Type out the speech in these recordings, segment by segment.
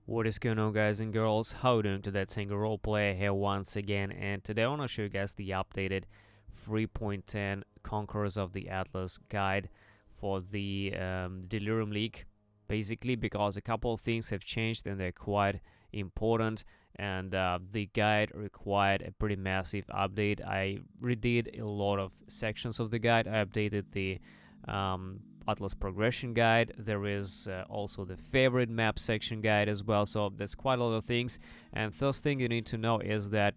What is going on, guys and girls? How you doing today? Single role player here once again, and today I want to show you guys the updated 3.10 Conquerors of the Atlas guide for the Delirium League. Basically, because a couple of things have changed and they're quite important, and the guide required a pretty massive update. I redid a lot of sections of the guide. I updated the Atlas progression guide. There is also the favorite map section guide as well, so that's quite a lot of things. And first thing you need to know is that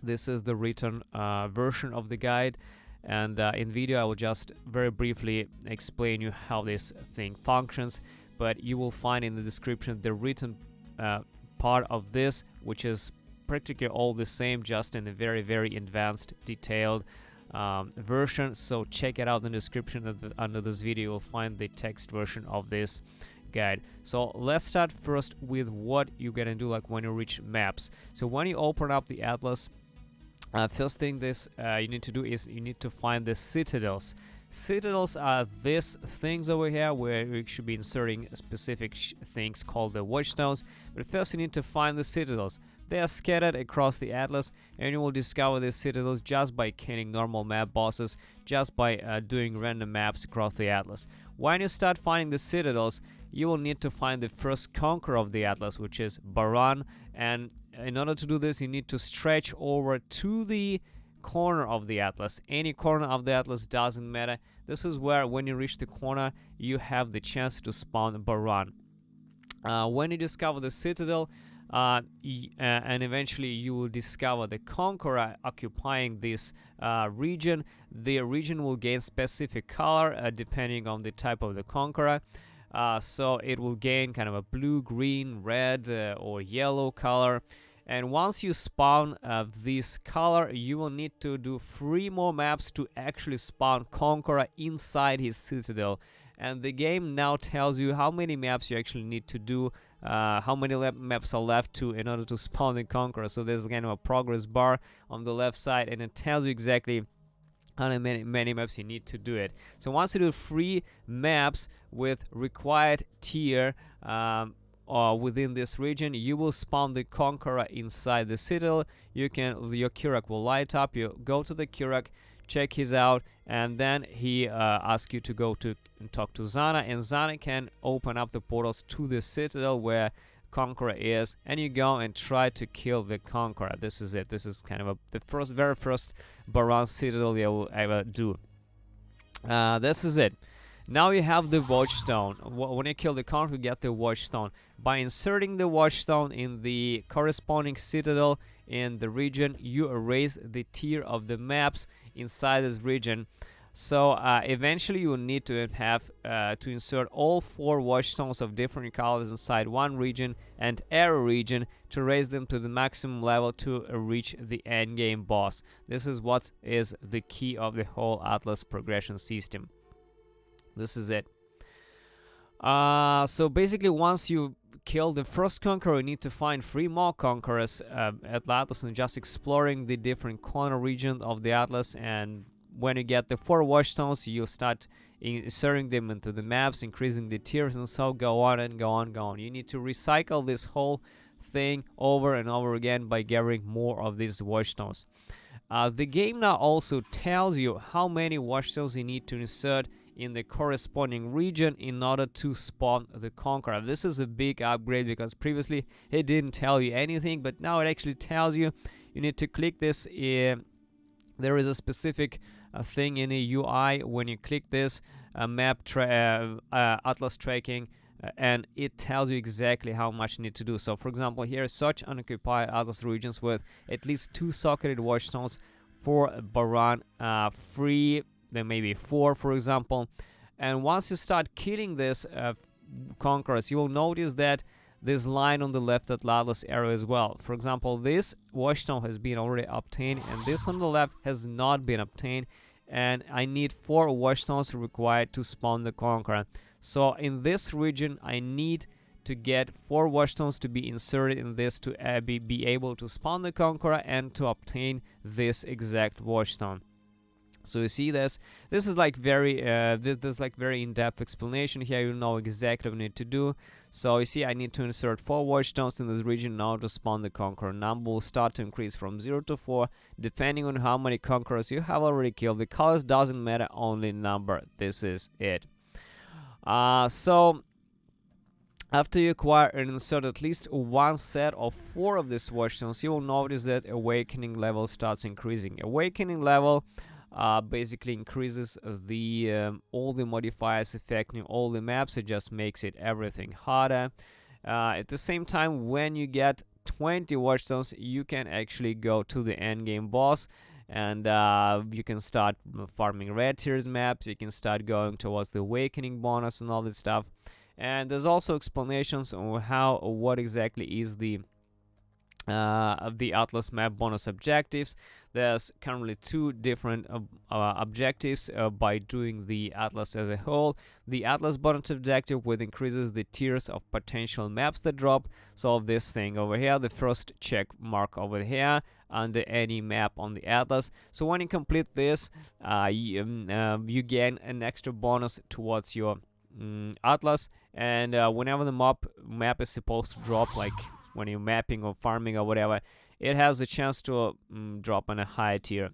this is the written version of the guide, and in video I will just very briefly explain you how this thing functions, but you will find in the description the written part of this, which is practically all the same, just in a very advanced, detailed version. So check it out in the description under this video. You'll find the text version of this guide. So let's start first with what you're gonna do like when you reach maps. So when you open up the Atlas, first thing you need to do is you need to find the citadels. Citadels are these things over here where you should be inserting specific things called the watchstones. But first you need to find the citadels. They are scattered across the Atlas, and you will discover these citadels just by killing normal map bosses, just by doing random maps across the Atlas. When you start finding the citadels, you will need to find the first Conqueror of the Atlas, which is Baran, and in order to do this you need to stretch over to the corner of the Atlas. Any corner of the Atlas doesn't matter. This is where when you reach the corner you have the chance to spawn Baran. When you discover the citadel, and eventually you will discover the Conqueror occupying this region. The region will gain specific color depending on the type of the Conqueror. So it will gain kind of a blue, green, red, or yellow color. And once you spawn this color, you will need to do 3 more maps to actually spawn Conqueror inside his citadel. And the game now tells you how many maps you actually need to do, how many maps are left in order to spawn the Conqueror. So there's kind of a progress bar on the left side, and it tells you exactly how many maps you need to do it. So once you do 3 maps with required tier within this region, you will spawn the Conqueror inside the citadel. Your Kirak will light up. You go to the Kirak, check his out, and then he asks you to go to and talk to Zana, and Zana can open up the portals to the citadel where Conqueror is, and you go and try to kill the Conqueror. This is it. This is kind of the very first Baran citadel you will ever do. This is it. Now you have the watchstone. When you kill the Conqueror, you get the watchstone. By inserting the watchstone in the corresponding citadel in the region, you erase the tier of the maps inside this region. So eventually you will need to have to insert all 4 watchstones of different colors inside one region and every region to raise them to the maximum level to reach the endgame boss. This is what is the key of the whole Atlas progression system. This is it. So basically, once you kill the first Conqueror, you need to find 3 more Conquerors at Atlas and just exploring the different corner regions of the Atlas. And when you get the 4 watchstones, you start inserting them into the maps, increasing the tiers, and so go on and go on. You need to recycle this whole thing over and over again by gathering more of these watchstones. The game now also tells you how many watchstones you need to insert in the corresponding region in order to spawn the Conqueror. This is a big upgrade because previously it didn't tell you anything, but now it actually tells you. You need to click this. There is a specific thing in the UI when you click this Atlas tracking, and it tells you exactly how much you need to do. So for example, here, search unoccupied Atlas regions with at least 2 socketed watchstones for Baran, 3, then maybe 4 for example. And once you start killing this Conquerors, you will notice that this line on the left at Atlas arrow as well. For example, this watchstone has been already obtained, and this on the left has not been obtained, and I need 4 watchstones required to spawn the Conqueror. So in this region I need to get 4 watchstones to be inserted in this to be able to spawn the Conqueror and to obtain this exact watchstone. So you see this is like very there's like very in-depth explanation here. You know exactly what you need to do. So you see I need to insert 4 watchstones in this region now to spawn the Conqueror. Number will start to increase from 0 to 4 depending on how many Conquerors you have already killed. The colors doesn't matter, only number. This is it. So after you acquire and insert at least one set of 4 of these watchstones, you will notice that awakening level starts increasing. Awakening level basically increases the all the modifiers affecting all the maps. It just makes it everything harder. At the same time, when you get 20 watchstones, you can actually go to the endgame boss, and you can start farming red tiers maps. You can start going towards the awakening bonus and all that stuff. And there's also explanations on what exactly is the Atlas map bonus objectives. There's currently 2 different objectives by doing the Atlas as a whole. The Atlas bonus objective, which increases the tiers of potential maps that drop. So this thing over here, the first check mark over here under any map on the Atlas. So when you complete this, you gain an extra bonus towards your Atlas, and whenever the map is supposed to drop, like when you're mapping or farming or whatever, it has a chance to drop on a higher tier.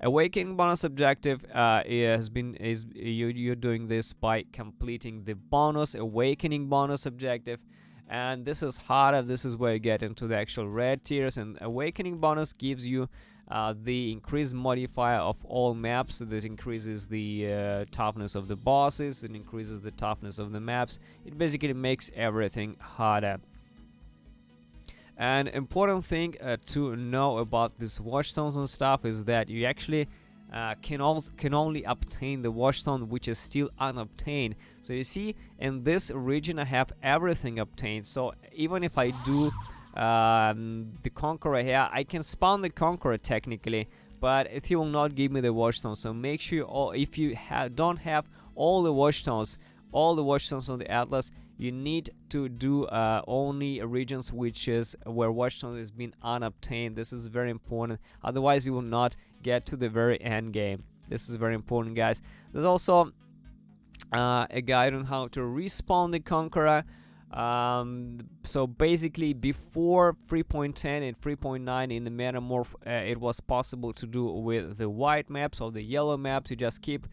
Awakening bonus objective you're doing this by completing the bonus awakening bonus objective, and this is harder. This is where you get into the actual red tiers, and awakening bonus gives you the increased modifier of all maps. That increases the toughness of the bosses, it increases the toughness of the maps. It basically makes everything harder. An important thing to know about these watchstones and stuff is that you actually can only obtain the watchstone which is still unobtained. So you see, in this region I have everything obtained. So even if I do the Conqueror here, I can spawn the Conqueror technically, but it will not give me the watchstone. So make sure if you don't have all the watchstones on the Atlas, you need to do only regions which is where watchstone has been unobtained. This is very important, otherwise you will not get to the very end game. This is very important, guys. There's also a guide on how to respawn the Conqueror. So basically before 3.10 and 3.9 in the Metamorph, it was possible to do with the white maps or the yellow maps. You just keep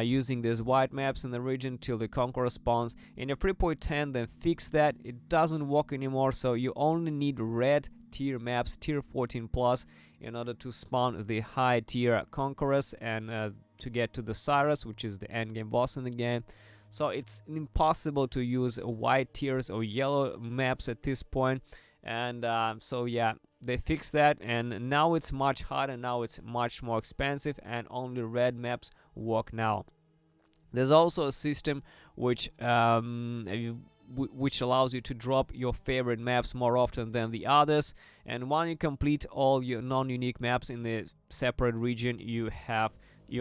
using these white maps in the region till the Conqueror spawns. In the 3.10 then fix that, it doesn't work anymore, so you only need red tier maps, tier 14 plus, in order to spawn the high tier Conquerors and to get to the Cyrus, which is the endgame boss in the game. So it's impossible to use white tiers or yellow maps at this point. And so yeah, they fixed that, and now it's much harder, now it's much more expensive, and only red maps work now. There's also a system which allows you to drop your favorite maps more often than the others, and when you complete all your non-unique maps in the separate region, you're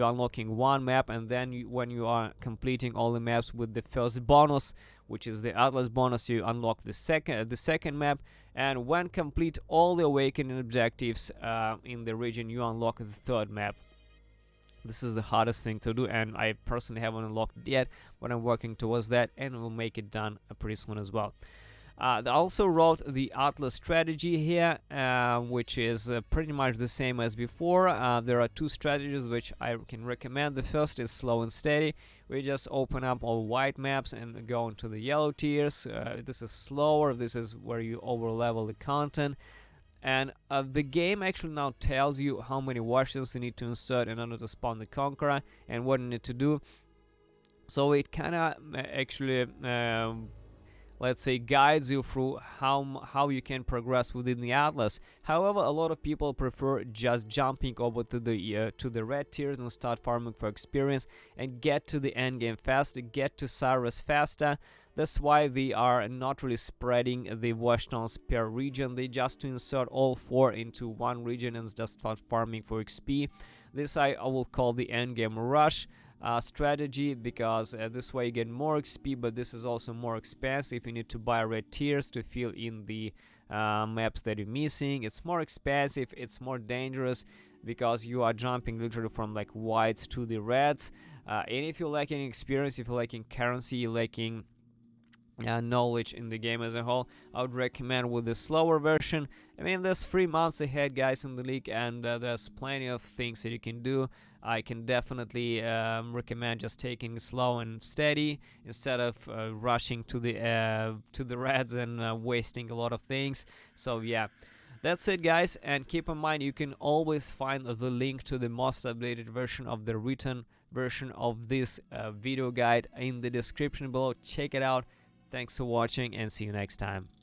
unlocking one map, and then when you are completing all the maps with the first bonus, which is the Atlas bonus, you unlock the second map, and when complete all the awakening objectives in the region, you unlock the third map. This is the hardest thing to do, and I personally haven't unlocked it yet, but I'm working towards that, and we'll make it done pretty soon as well. They also wrote the Atlas strategy here, which is pretty much the same as before. There are 2 strategies which I can recommend. The first is slow and steady. We just open up all white maps and go into the yellow tiers. This is slower. This is where you overlevel the content. And the game actually now tells you how many watchstones you need to insert in order to spawn the Conqueror and what you need to do. So it kind of actually let's say guides you through how you can progress within the Atlas. However, a lot of people prefer just jumping over to the red tiers and start farming for experience and get to the end game faster, get to Cyrus faster. That's why they are not really spreading the watchstones per region. They just insert all 4 into one region and just start farming for XP. This I will call the endgame rush strategy, because this way you get more XP, but this is also more expensive. You need to buy red tiers to fill in the maps that you're missing. It's more expensive, it's more dangerous, because you are jumping literally from like whites to the reds. And if you're lacking experience, if you're lacking currency, you're lacking knowledge in the game as a whole, I would recommend with the slower version. I mean, there's 3 months ahead, guys, in the league, and there's plenty of things that you can do. I can definitely recommend just taking it slow and steady instead of rushing to the reds and wasting a lot of things. So yeah, that's it, guys, and keep in mind you can always find the link to the most updated version of the written version of this video guide in the description below. Check it out. Thanks for watching and see you next time.